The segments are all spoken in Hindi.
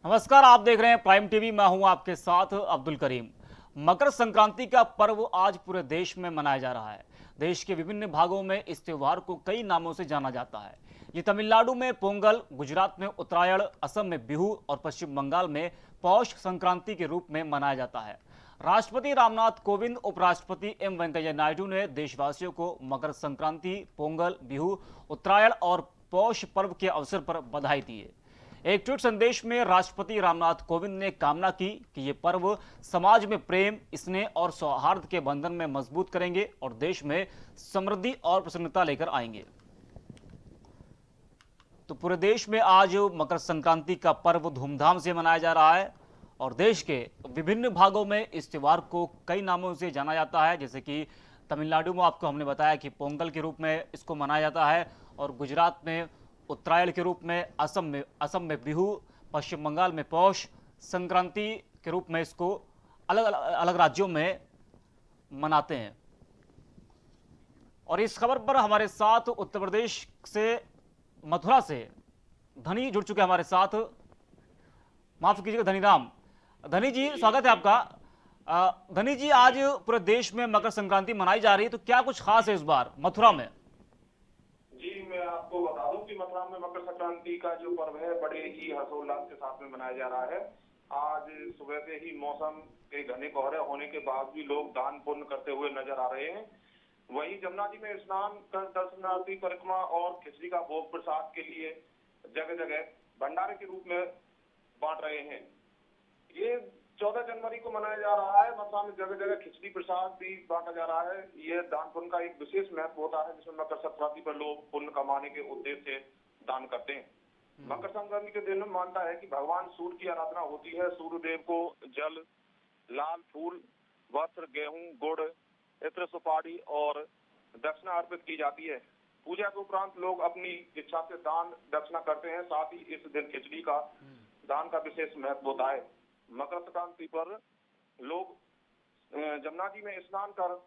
नमस्कार, आप देख रहे हैं प्राइम टीवी। मैं हूं आपके साथ अब्दुल करीम। मकर संक्रांति का पर्व आज पूरे देश में मनाया जा रहा है। देश के विभिन्न भागों में इस त्योहार को कई नामों से जाना जाता है। ये तमिलनाडु में पोंगल, गुजरात में उत्तरायण, असम में बिहू और पश्चिम बंगाल में पौष संक्रांति के रूप में मनाया जाता है। राष्ट्रपति रामनाथ कोविंद, उपराष्ट्रपति एम वेंकैया नायडू ने देशवासियों को मकर संक्रांति, पोंगल, बिहू, उत्तरायण और पौष पर्व के अवसर पर बधाई दी है। एक ट्वीट संदेश में राष्ट्रपति रामनाथ कोविंद ने कामना की कि ये पर्व समाज में प्रेम, स्नेह और सौहार्द के बंधन में मजबूत करेंगे और देश में समृद्धि और प्रसन्नता लेकर आएंगे। तो पूरे देश में आज मकर संक्रांति का पर्व धूमधाम से मनाया जा रहा है और देश के विभिन्न भागों में इस त्योहार को कई नामों से जाना जाता है। जैसे कि तमिलनाडु में आपको हमने बताया कि पोंगल के रूप में इसको मनाया जाता है, और गुजरात में उत्तरायण के रूप में, असम में बिहू, पश्चिम बंगाल में पौष संक्रांति के रूप में इसको अलग अलग राज्यों में मनाते हैं। और इस खबर पर हमारे साथ उत्तर प्रदेश से, मथुरा से धनी जुड़ चुके हैं हमारे साथ। माफ कीजिएगा, धनीराम। धनी जी, स्वागत है आपका। धनी जी, आज पूरे देश में मकर संक्रांति मनाई जा रही है, तो क्या कुछ खास है इस बार मथुरा में? जी, मैं आपको बता दूं कि मथुरा में मकर संक्रांति का जो पर्व है बड़े ही हर्षोल्लास के साथ में मनाया जा रहा है। आज सुबह से ही मौसम के घने कोहरे होने के बाद भी लोग दान पुण्य करते हुए नजर आ रहे हैं। वहीं जमुना जी में स्नान कर दर्शनार्थी परिक्रमा और खिचड़ी का भोग प्रसाद के लिए जगह जगह भंडारे के रूप में बांट रहे हैं। ये 14 जनवरी को मनाया जा रहा है। मथुरा में जगह जगह खिचड़ी प्रसाद भी बांटा जा रहा है। ये दान पुण्य का एक विशेष महत्व होता है, जिसमें मकर संक्रांति पर लोग पुण्य कमाने के उद्देश्य से दान करते हैं। मकर संक्रांति के दिन मानता है कि भगवान सूर्य की आराधना होती है। सूर्य देव को जल, लाल फूल, वस्त्र, गेहूं, गुड़, इत्र, सुपारी और दक्षिणा अर्पित की जाती है। पूजा के उपरांत लोग अपनी इच्छा से दान दक्षिणा करते हैं। साथ ही इस दिन खिचड़ी का दान का विशेष महत्व होता है। मकर संक्रांति पर लोग जमुना जी में स्नान कर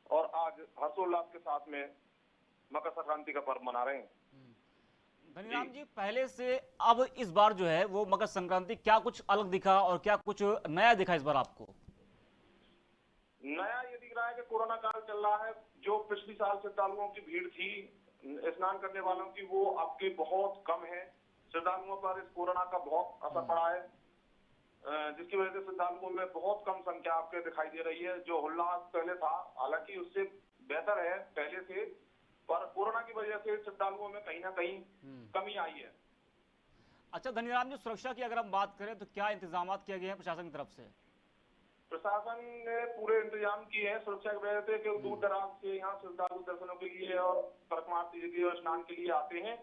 और आज हर्षोल्लास के साथ में मकर संक्रांति का पर्व मना रहे हैं। धनीराम जी, पहले से अब इस बार जो है वो मकर संक्रांति क्या कुछ अलग दिखा और क्या कुछ नया दिखा इस बार आपको? नया ये दिख रहा है कि कोरोना काल चल रहा है। जो पिछली साल श्रद्धालुओं की भीड़ थी स्नान करने वालों की, वो अब के बहुत कम है। श्रद्धालुओं पर इस कोरोना का बहुत असर पड़ा है, जिसकी वजह से श्रद्धालुओं में बहुत कम संख्या आपके दिखाई दे रही है। जो उल्लास पहले था, हालांकि उससे बेहतर है पहले से, पर कोरोना की वजह से श्रद्धालुओं में कहीं ना कहीं कमी आई है। अच्छा धनीराम जी, सुरक्षा की अगर हम बात करें तो क्या इंतजाम किए गए हैं प्रशासन की तरफ से? प्रशासन ने पूरे इंतजाम किए हैं सुरक्षा की वजह से, कि दूर दराज से यहाँ श्रद्धालु दर्शनों के लिए और परिक्रमार्थी के लिए स्नान के लिए आते हैं।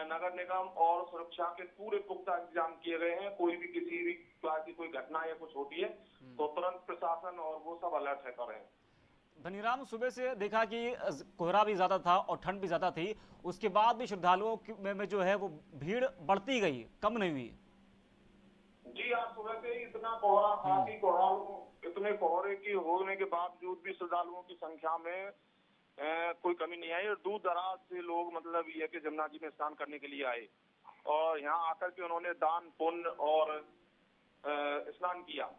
नगर निगम और सुरक्षा के पूरे पुख्ता इंतजाम किए गए हैं। कोई भी किसी भी प्रकार की कोई घटना या कुछ होती है तो तुरंत प्रशासन और वो सब अलर्ट है कर रहे हैं। धनीराम, सुबह से देखा कि कोहरा भी ज्यादा था और ठंड भी ज्यादा थी, उसके बाद भी श्रद्धालुओं में जो है वो भीड़ बढ़ती गई, कम नहीं हुई। जी, आज सुबह से ही इतना कोहरा था कि इतने कोहरे की होने के बावजूद भी श्रद्धालुओं की संख्या में कोई कमी नहीं आई। और दूर दराज से लोग, मतलब ये कि जमुना जी में स्नान करने के लिए आए और यहाँ आकर के उन्होंने दान पुण्य और स्नान किया।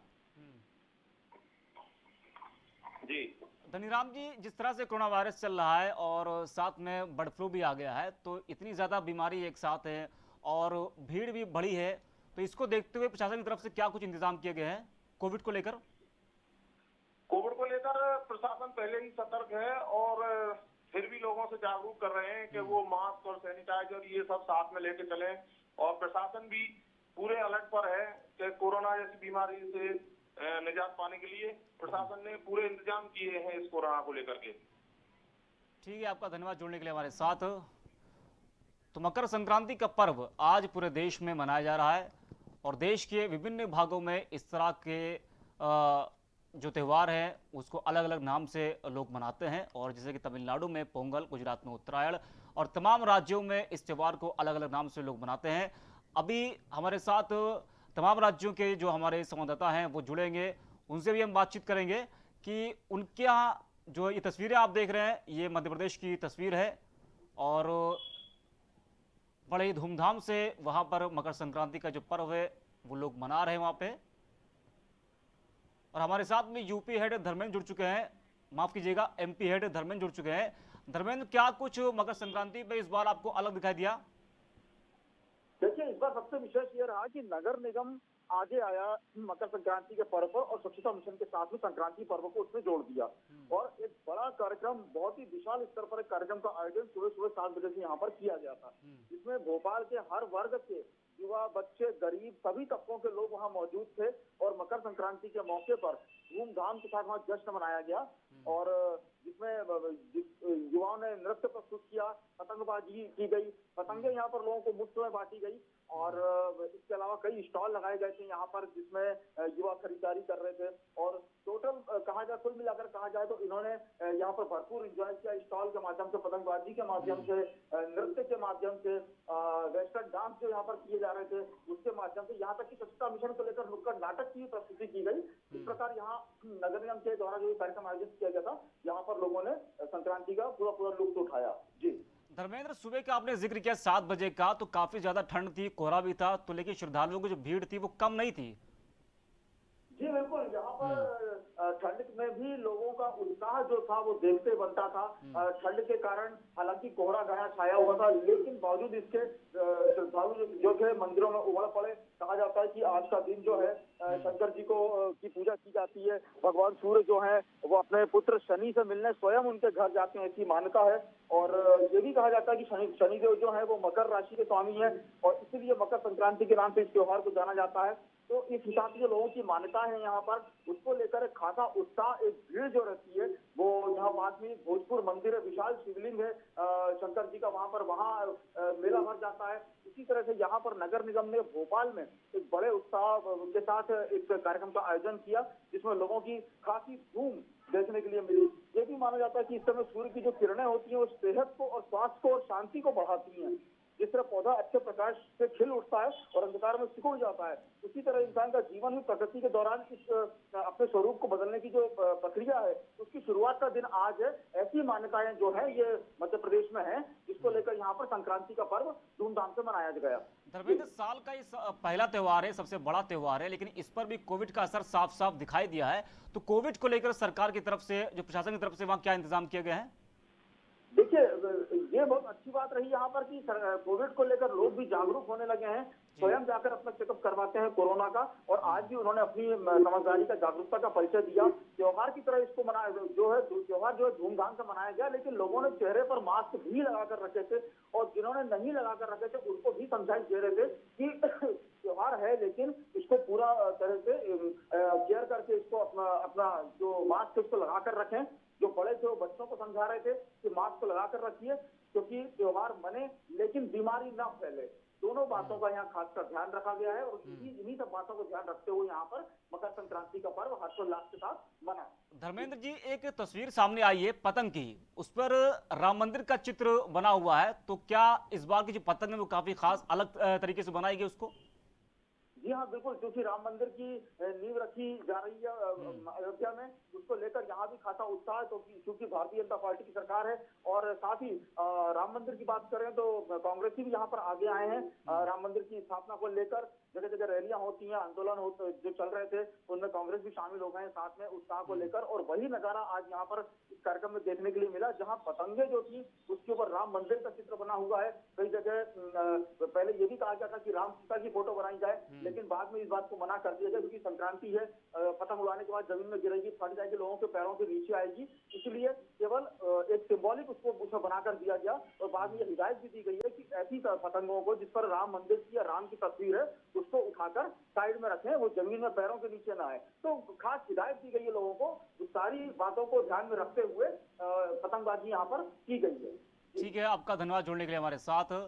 जी धनीराम जी, जिस तरह से कोरोना वायरस चल रहा है और साथ में बर्ड फ्लू भी आ गया है, तो इतनी ज्यादा बीमारी एक साथ है और भीड़ भी बढ़ी है, तो इसको देखते हुए प्रशासन की तरफ से क्या कुछ इंतजाम किए गए हैं कोविड को लेकर? कोविड को लेकर प्रशासन पहले ही सतर्क है और फिर भी लोगों से जागरूक कर रहे हैं कि वो मास्क और सैनिटाइजर ये सब साथ में लेके चलें। और प्रशासन भी पूरे अलर्ट पर है कि कोरोना जैसी बीमारी से निजात पाने के लिए प्रशासन ने पूरे इंतजाम किए हैं इस कोरोना को लेकर के। ठीक है, आपका धन्यवाद जुड़ने के लिए हमारे साथ। तो मकर संक्रांति का पर्व आज पूरे देश में मनाया जा रहा है और देश के विभिन्न भागों में इस तरह के जो त्यौहार है उसको अलग अलग नाम से लोग मनाते हैं। और जैसे कि तमिलनाडु में पोंगल, गुजरात में उत्तरायण और तमाम राज्यों में इस त्यौहार को अलग अलग नाम से लोग मनाते हैं। अभी हमारे साथ तमाम राज्यों के जो हमारे संवाददाता हैं वो जुड़ेंगे, उनसे भी हम बातचीत करेंगे कि उनके यहाँ जो ये तस्वीरें आप देख रहे हैं ये मध्य प्रदेश की तस्वीर है और बड़े ही धूमधाम से वहाँ पर मकर संक्रांति का जो पर्व है वो लोग मना रहे हैं वहाँ पे। और हमारे साथ में यूपी हेड धर्मेंद्र जुड़ चुके हैं, माफ कीजिएगा एमपी हेड धर्मेंद्र जुड़ चुके हैं। धर्मेंद्र, क्या कुछ मकर संक्रांति पे इस बार आपको अलग दिखाई दिया? देखिए, इस बार सबसे विशेष ये रहा कि नगर निगम आगे आया मकर संक्रांति के पर्व पर और स्वच्छता मिशन के साथ में संक्रांति पर्व को उसमें जोड़ दिया और एक बड़ा कार्यक्रम, बहुत ही विशाल स्तर पर एक कार्यक्रम का आयोजन सुबह सुबह 7 बजे से यहाँ पर किया गया था, जिसमें भोपाल के हर वर्ग के युवा, बच्चे, गरीब सभी तबकों के लोग वहाँ मौजूद थे और मकर संक्रांति के मौके पर धूमधाम के साथ वहाँ जश्न मनाया गया और जिसमें युवाओं ने नृत्य प्रस्तुत किया, पतंगबाजी की गई, पतंगे यहाँ पर लोगों को मुफ्त में बांटी गई और इसके अलावा कई स्टॉल लगाए गए थे यहाँ पर जिसमें युवा खरीदारी कर रहे थे और टोटल कहा जाए, कुल मिलाकर कहा जाए तो इन्होंने यहाँ पर भरपूर एंजॉय किया। स्टॉल के माध्यम से, पतंगबाजी के माध्यम से, नृत्य के माध्यम से, वेस्टर्न डांस जो यहाँ पर किए जा रहे थे उसके माध्यम से, यहाँ तक कि स्वच्छता मिशन को लेकर नुक्कड़ नाटक की प्रस्तुति की गई। इस प्रकार यहाँ नगर निगम के द्वारा जो कार्यक्रम आयोजित किया गया था, यहाँ पर लोगों ने संक्रांति का पूरा लुत्फ उठाया। जी धर्मेंद्र, सुबह का आपने जिक्र किया 7 बजे का, तो काफी ज्यादा ठंड थी, कोहरा भी था, तो लेकिन श्रद्धालुओं की जो भीड़ थी वो कम नहीं थी। जी बिल्कुल, यहाँ पर ठंड में भी लोगों का उत्साह जो था वो देखते बनता था। ठंड के कारण हालांकि कोहरा घना छाया हुआ था, लेकिन बावजूद इसके श्रद्धालु जो थे मंदिरों में उमड़ पड़े। कहा जाता है कि आज का दिन जो है शंकर जी को की पूजा की जाती है। भगवान सूर्य जो है वो अपने पुत्र शनि से मिलने स्वयं उनके घर जाते हैं, ऐसी मान्यता है। और ये भी कहा जाता है कि शनिदेव जो है वो मकर राशि के स्वामी है और इसीलिए मकर संक्रांति के नाम से इस त्योहार को जाना जाता है। तो इस हिसाब से जो लोगों की मान्यता है यहाँ पर, उसको लेकर एक खासा उत्साह, एक भीड़ जो रहती है वो यहाँ पास में भोजपुर मंदिर है, विशाल शिवलिंग है शंकर जी का, वहाँ मेला भर जाता है। इसी तरह से यहाँ पर नगर निगम ने भोपाल में एक बड़े उत्साह के साथ एक कार्यक्रम का आयोजन किया, जिसमें लोगों की खासी धूम देखने के लिए मिली। ये भी माना जाता है कि इस समय सूर्य की जो किरणें होती हैं वो सेहत को और स्वास्थ्य को और शांति को बढ़ाती हैं। जिस तरह पौधा अच्छे प्रकाश से खिल उठता है और अंधकार में सिकुड़ जाता है, उसी तरह इंसान का जीवन भी प्रकृति के दौरान इस अपने स्वरूप को बदलने की जो प्रक्रिया है उसकी शुरुआत का दिन आज है। ऐसी मान्यताएं जो है ये मध्य प्रदेश में है, जिसको लेकर यहाँ पर संक्रांति का पर्व धूमधाम से मनाया गया। धर्मेंद्र, साल का ये पहला त्योहार है, सबसे बड़ा त्योहार है, लेकिन इस पर भी कोविड का असर साफ साफ दिखाई दिया है। तो कोविड को लेकर सरकार की तरफ से, जो प्रशासन की तरफ से, वहाँ क्या इंतजाम किए गए हैं? देखिए, ये बहुत अच्छी बात रही यहाँ पर कि कोविड को लेकर लोग भी जागरूक होने लगे हैं, स्वयं जाकर अपना चेकअप करवाते हैं कोरोना का। और आज भी उन्होंने अपनी समझदारी का, जागरूकता का परिचय दिया। त्योहार की तरह इसको मनाया जो है, त्योहार जो है धूमधाम से मनाया गया, लेकिन लोगों ने चेहरे पर मास्क भी लगाकर रखे थे और जिन्होंने नहीं लगाकर रखे थे उनको भी समझाइश दे रहे थे कि त्योहार है लेकिन इसको पूरा तरह से केयर करके इसको अपना जो मास्क इसको लगाकर रखें। जो बड़े थे वो बच्चों को समझा रहे थे कि मास्क लगाकर रखिए, क्योंकि त्योहार मने लेकिन बीमारी ना फैले। दोनों बातों का यहाँ खासकर ध्यान रखा गया है और इन्हीं सब बातों को ध्यान रखते हुए यहाँ पर मकर संक्रांति का पर्व हर्षोल्लास के साथ मना। धर्मेंद्र जी, एक तस्वीर सामने आई है पतंग की, उस पर राम मंदिर का चित्र बना हुआ है, तो क्या इस बार की जो पतंग है वो काफी खास अलग तरीके से बनाई गई उसको? जी हाँ बिल्कुल, क्योंकि राम मंदिर की नींव रखी जा रही है अयोध्या में, उसको लेकर यहाँ भी खासा उत्साह है। तो क्योंकि भारतीय जनता पार्टी की सरकार है और साथ ही राम मंदिर की बात करें तो कांग्रेसी भी यहाँ पर आगे आए हैं। राम मंदिर की स्थापना को लेकर जगह जगह रैलियां होती हैं, आंदोलन जो चल रहे थे उनमें कांग्रेस भी शामिल हो गए हैं साथ में उत्साह को लेकर। और वही नजारा आज यहाँ पर इस कार्यक्रम में देखने के लिए मिला, जहाँ पतंगे जो थी उसके ऊपर राम मंदिर का चित्र बना हुआ है। कई जगह पहले ये भी कहा गया था कि राम सीता की फोटो बनाई जाए, लेकिन बाद में इस बात को मना कर दिया गया क्योंकि संक्रांति है, पतंग उड़ाने के बाद जमीन में गिरेगी, फट जाएगी, लोगों के पैरों के नीचे आएगी, इसलिए केवल एक सिंबॉलिक उसको उसमें बनाकर दिया गया। और बाद में ये हिदायत भी दी गई है कि ऐसी पतंगों को जिस पर राम मंदिर की या राम की तस्वीर है उसको उठाकर साइड में रखें, वो जमीन में पैरों के नीचे ना आए। तो खास हिदायत दी गई है लोगों को, सारी बातों को ध्यान में रखते हुए पतंगबाजी यहाँ पर की गई है। ठीक है, आपका धन्यवाद जुड़ने के लिए हमारे साथ।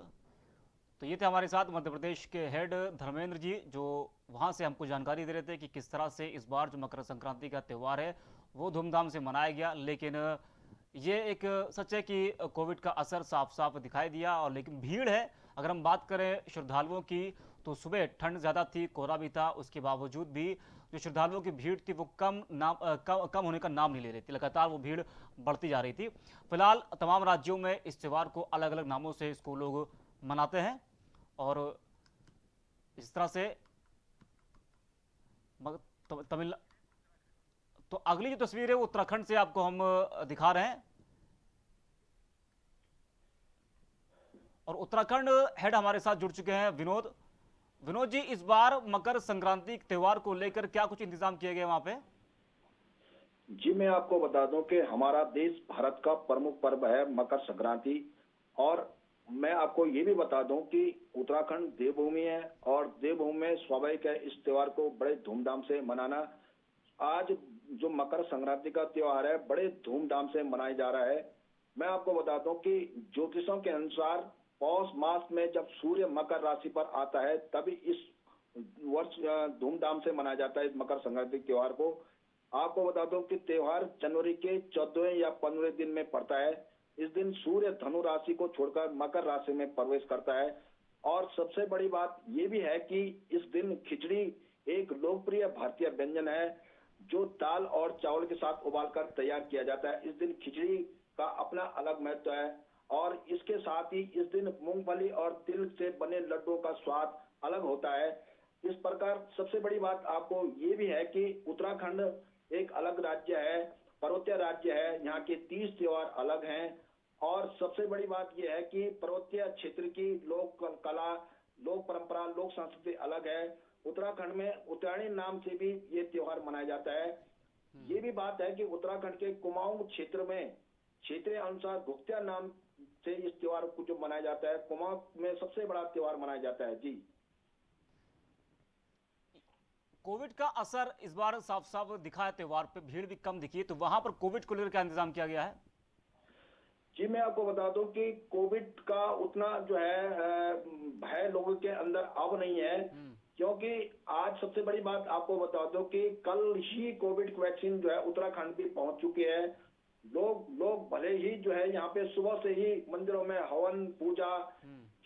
तो ये थे हमारे साथ मध्य प्रदेश के हेड धर्मेंद्र जी, जो वहाँ से हमको जानकारी दे रहे थे कि किस तरह से इस बार जो मकर संक्रांति का त्यौहार है वो धूमधाम से मनाया गया। लेकिन ये एक सच है कि कोविड का असर साफ साफ दिखाई दिया। और लेकिन भीड़ है, अगर हम बात करें श्रद्धालुओं की, तो सुबह ठंड ज़्यादा थी, कोहरा भी था, उसके बावजूद भी जो श्रद्धालुओं की भीड़ थी वो कम होने का नाम नहीं ले रही थी, लगातार वो भीड़ बढ़ती जा रही थी। फिलहाल तमाम राज्यों में इस त्यौहार को अलग अलग नामों से इसको लोग मनाते हैं और इस तरह से तमिल। तो अगली जो तस्वीर है वो उत्तराखंड से आपको हम दिखा रहे हैं, और उत्तराखंड हेड हमारे साथ जुड़ चुके हैं विनोद। विनोद जी, इस बार मकर संक्रांति त्योहार को लेकर क्या कुछ इंतजाम किए गए वहां पे? जी मैं आपको बता दूं कि हमारा देश भारत का प्रमुख पर्व है मकर संक्रांति। और मैं आपको ये भी बता दूं कि उत्तराखंड देवभूमि है और देवभूमि में स्वाभाविक है इस त्योहार को बड़े धूमधाम से मनाना। आज जो मकर संक्रांति का त्योहार है बड़े धूमधाम से मनाया जा रहा है। मैं आपको बता दूं कि ज्योतिषों के अनुसार पौष मास में जब सूर्य मकर राशि पर आता है तभी इस वर्ष धूमधाम से मनाया जाता है इस मकर संक्रांति त्योहार को। आपको बता दूं कि त्योहार जनवरी के 14वें या 15वें दिन में पड़ता है। इस दिन सूर्य धनु राशि को छोड़कर मकर राशि में प्रवेश करता है। और सबसे बड़ी बात यह भी है कि इस दिन खिचड़ी एक लोकप्रिय भारतीय व्यंजन है जो दाल और चावल के साथ उबालकर तैयार किया जाता है। इस दिन खिचड़ी का अपना अलग महत्व है और इसके साथ ही इस दिन मूंगफली और तिल से बने लड्डुओं का स्वाद अलग होता है। इस प्रकार सबसे बड़ी बात आपको ये भी है कि उत्तराखंड एक अलग राज्य है, पर्वतीय राज्य है, यहाँ के 30 त्योहार अलग हैं। और सबसे बड़ी बात यह है कि पर्वतीय क्षेत्र की लोक कला, लोक परंपरा, लोक संस्कृति अलग है। उत्तराखंड में उत्तरायणी नाम से भी ये त्योहार मनाया जाता है। ये भी बात है कि उत्तराखंड के कुमाऊं क्षेत्र में क्षेत्रीय अनुसार घुघतिया नाम से इस त्योहार को जो मनाया जाता है, कुमाऊं में सबसे बड़ा त्योहार मनाया जाता है। जी कोविड का असर इस बार साफ साफ दिखा है, त्योहार पे भीड़ भी कम दिखी है, तो वहां पर कोविड को लेकर क्या इंतजाम किया गया है? जी मैं आपको बता दूं कि कोविड का उतना जो है भय लोगों के अंदर अब नहीं है। क्योंकि आज सबसे बड़ी बात आपको बता दूं कि कल ही कोविड वैक्सीन जो है उत्तराखंड भी पहुंच चुकी है। लोग भले ही जो है यहाँ पे सुबह से ही मंदिरों में हवन पूजा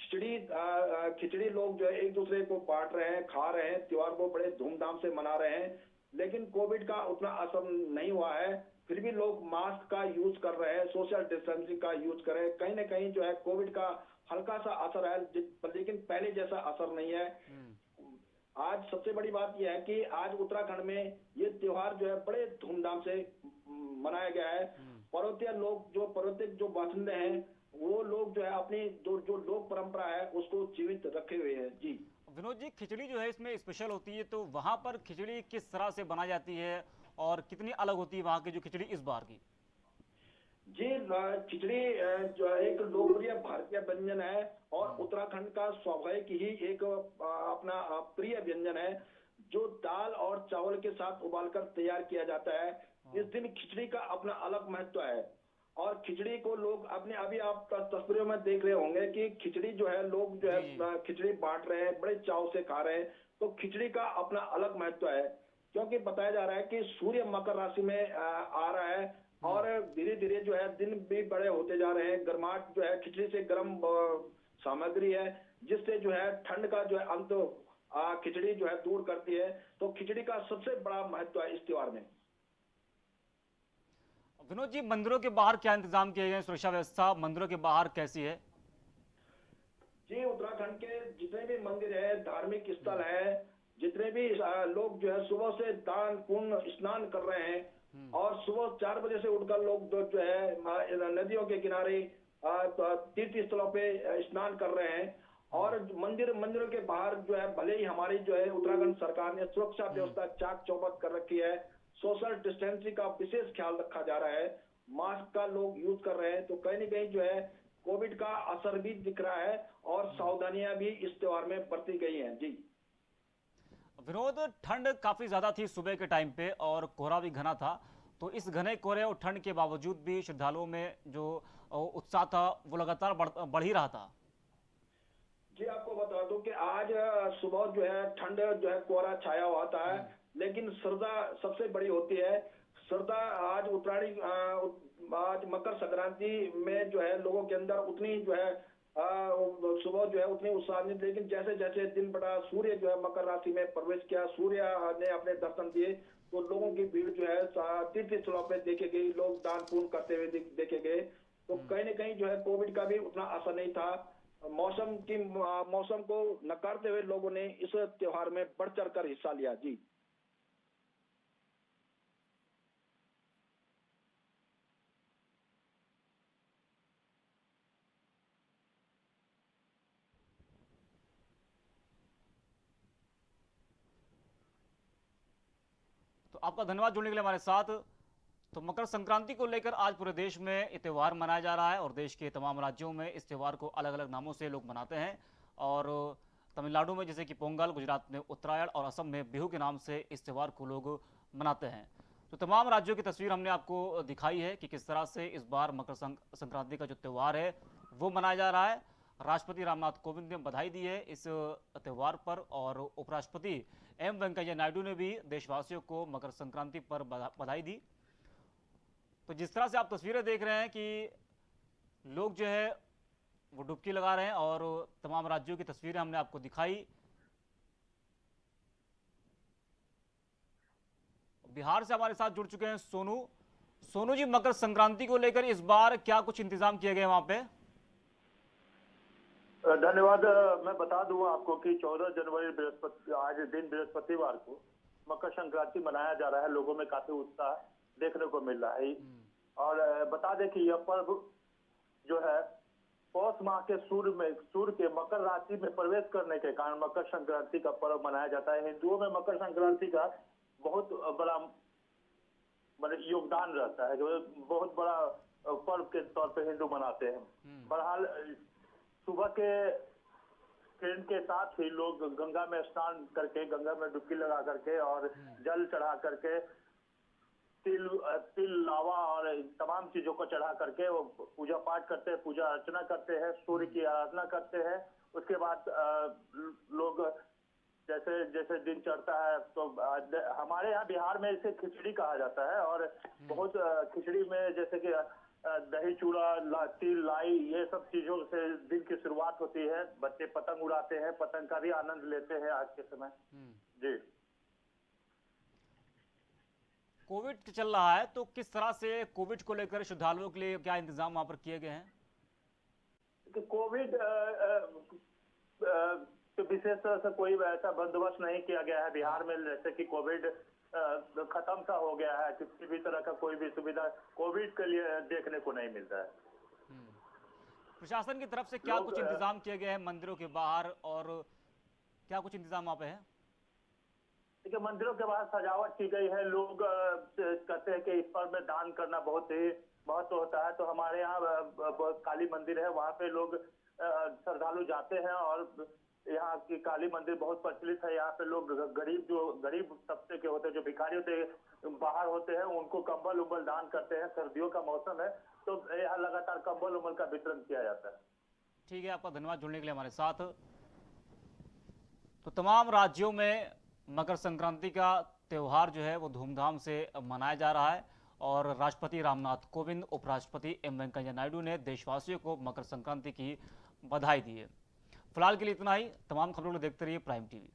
खिचड़ी लोग जो है एक दूसरे को बांट रहे हैं, खा रहे हैं, त्योहार को बड़े धूमधाम से मना रहे हैं। लेकिन कोविड का उतना असर नहीं हुआ है। फिर भी लोग मास्क का यूज कर रहे हैं, सोशल डिस्टेंसिंग का यूज कर रहे हैं। कहीं ना कहीं जो है कोविड का हल्का सा असर है, लेकिन पहले जैसा असर नहीं है। आज सबसे बड़ी बात यह है कि आज उत्तराखंड में ये त्योहार जो है बड़े धूमधाम से मनाया गया है। पर्वतीय जो बासिंदे हैं वो लोग जो है अपनी जो लोक परंपरा है उसको जीवित रखे हुए हैं। जी विनोद जी, खिचड़ी जो है इसमें स्पेशल होती है, तो वहां पर खिचड़ी किस तरह से बनाई जाती है और कितनी अलग होती है वहां की जो खिचड़ी इस बार की? जी खिचड़ी जो है एक लोकप्रिय भारतीय व्यंजन है और उत्तराखंड का स्वाभाविक ही एक अपना प्रिय व्यंजन है जो दाल और चावल के साथ उबालकर तैयार किया जाता है। इस दिन खिचड़ी का अपना अलग महत्व है और खिचड़ी को लोग अपने अभी आप तस्वीरों में देख रहे होंगे कि खिचड़ी जो है लोग जो है खिचड़ी बांट रहे हैं, बड़े चाव से खा रहे हैं। तो खिचड़ी का अपना अलग महत्व है क्योंकि बताया जा रहा है कि सूर्य मकर राशि में आ रहा है और धीरे धीरे जो है दिन भी बड़े होते जा रहे हैं। गर्माहट जो है खिचड़ी से गर्म सामग्री है जिससे जो है ठंड का जो है अंत खिचड़ी जो है दूर करती है। तो खिचड़ी का सबसे बड़ा महत्व है इस त्योहार में। विनोद जी, मंदिरों के बाहर क्या इंतजाम किए गए, सुरक्षा व्यवस्था मंदिरों के बाहर कैसी है? जी उत्तराखंड के जितने भी मंदिर है, धार्मिक स्थल है, जितने भी लोग जो है सुबह से दान पुण्य स्नान कर रहे हैं और सुबह 4 बजे से उठकर लोग जो है नदियों के किनारे तीर्थ स्थलों पे स्नान कर रहे हैं। और मंदिरों के बाहर जो है भले ही हमारी जो है उत्तराखंड सरकार ने सुरक्षा व्यवस्था चाक चौबंद कर रखी है, सोशल डिस्टेंसिंग का विशेष ख्याल रखा जा रहा है, मास्क का लोग यूज कर रहे हैं। तो कहीं ना कहीं जो है कोविड का असर भी दिख रहा है और सावधानियां भी इस त्योहार में बरती गई हैं। जी विनोद, ठंड काफी ज्यादा थी सुबह के टाइम पे और कोहरा भी घना था, तो इस घने कोहरे और ठंड के बावजूद भी श्रद्धालुओं में जो उत्साह था वो लगातार बढ़ ही रहा था। जी आपको बता दूं कि आज सुबह जो है ठंड जो है कोहरा छाया हुआ था, लेकिन श्रद्धा सबसे बड़ी होती है। श्रद्धा आज आज मकर संक्रांति में जो है लोगों के अंदर उतनी जो है सुबह जो है उतनी उत्साह नहीं, लेकिन जैसे जैसे दिन बढ़ा सूर्य जो है मकर राशि में प्रवेश किया, सूर्य ने अपने दर्शन दिए, तो लोगों की भीड़ जो है तीर्थ स्थलों पे देखे गई, लोग दान पुण्य करते हुए देखे गए। तो कहीं ना कहीं जो है कोविड का भी उतना असर नहीं था। मौसम को नकारते हुए लोगों ने इस त्योहार में बढ़ चढ़ कर हिस्सा लिया। जी आपका धन्यवाद जुड़ने के लिए हमारे साथ। तो मकर संक्रांति को लेकर आज पूरे देश में ये त्यौहार मनाया जा रहा है और देश के तमाम राज्यों में इस त्यौहार को अलग अलग नामों से लोग मनाते हैं। और तमिलनाडु में जैसे कि पोंगल, गुजरात में उत्तरायण और असम में बिहू के नाम से इस त्यौहार को लोग मनाते हैं। तो तमाम राज्यों की तस्वीर हमने आपको दिखाई है कि किस तरह से इस बार मकर संक्रांति का जो त्यौहार है वो मनाया जा रहा है। राष्ट्रपति रामनाथ कोविंद ने बधाई दी है इस त्यौहार पर और उपराष्ट्रपति एम वेंकैया नायडू ने भी देशवासियों को मकर संक्रांति पर बधाई दी। तो जिस तरह से आप तस्वीरें देख रहे हैं कि लोग जो है वो डुबकी लगा रहे हैं और तमाम राज्यों की तस्वीरें हमने आपको दिखाई। बिहार से हमारे साथ जुड़ चुके हैं सोनू। सोनू जी, मकर संक्रांति को लेकर इस बार क्या कुछ इंतजाम किए गए वहां पे? धन्यवाद। मैं बता दूं आपको कि 14 जनवरी आज दिन बृहस्पतिवार को मकर संक्रांति मनाया जा रहा है। लोगों में काफी उत्साह देखने को मिल रहा है। और बता दें कि यह पर्व जो है पौष माह के सूर्य के मकर राशि में प्रवेश करने के कारण मकर संक्रांति का पर्व मनाया जाता है। हिंदुओं में मकर संक्रांति का बहुत बड़ा मतलब योगदान रहता है, जो बहुत बड़ा पर्व के तौर पे हिंदू मनाते हैं। बहरहाल सुबह के किरण के साथ ही लोग गंगा में स्नान करके, गंगा में डुबकी लगा करके और जल चढ़ा करके तिल लावा और तमाम चीजों को चढ़ा करके वो पूजा पाठ करते हैं, पूजा अर्चना करते हैं, सूर्य की आराधना करते हैं। उसके बाद लोग जैसे जैसे दिन चढ़ता है तो हमारे यहाँ बिहार में इसे खिचड़ी कहा जाता है। और बहुत खिचड़ी में जैसे कि दही चूड़ा, तिल, लाई, ये सब चीजों से दिन की शुरुआत होती है। बच्चे पतंग उड़ाते हैं, पतंग का भी आनंद लेते हैं आज के समय। जी, कोविड चल रहा है तो किस तरह से कोविड को लेकर श्रद्धालुओं के लिए क्या इंतजाम वहां पर किए गए हैं? कोविड तो विशेष तरह से कोई ऐसा बंदोबस्त नहीं किया गया है बिहार में। जैसे कि कोविड खत्म सा हो गया है, किसी भी तरह का कोई भी सुविधा कोविड के लिए देखने को नहीं मिलता है। प्रशासन की तरफ से क्या कुछ इंतजाम किए गए हैं मंदिरों के बाहर और क्या कुछ इंतजाम वहां पे है? देखिए, मंदिरों के बाहर सजावट की गई है। लोग कहते हैं कि इस पर में दान करना बहुत ही महत्व होता है। तो हमारे यहाँ काली मंदिर है, वहाँ पे लोग श्रद्धालु जाते हैं और यहाँ की काली मंदिर बहुत प्रचलित है। यहाँ पे लोग गरीब तबके के होते हैं, जो भिखारी होते हैं, बाहर होते हैं, उनको कंबल उम्बल दान करते हैं। सर्दियों का मौसम है तो यहाँ लगातार कंबल उम्बल का वितरण किया जाता है। ठीक है, आपका धन्यवाद जुड़ने के लिए हमारे साथ। तो तमाम राज्यों में मकर संक्रांति का त्यौहार जो है वो धूमधाम से मनाया जा रहा है और राष्ट्रपति रामनाथ कोविंद, उपराष्ट्रपति एम वेंकैया नायडू ने देशवासियों को मकर संक्रांति की बधाई दी है। फिलहाल के लिए इतना ही। तमाम खबरों को देखते रहिए प्राइम टीवी।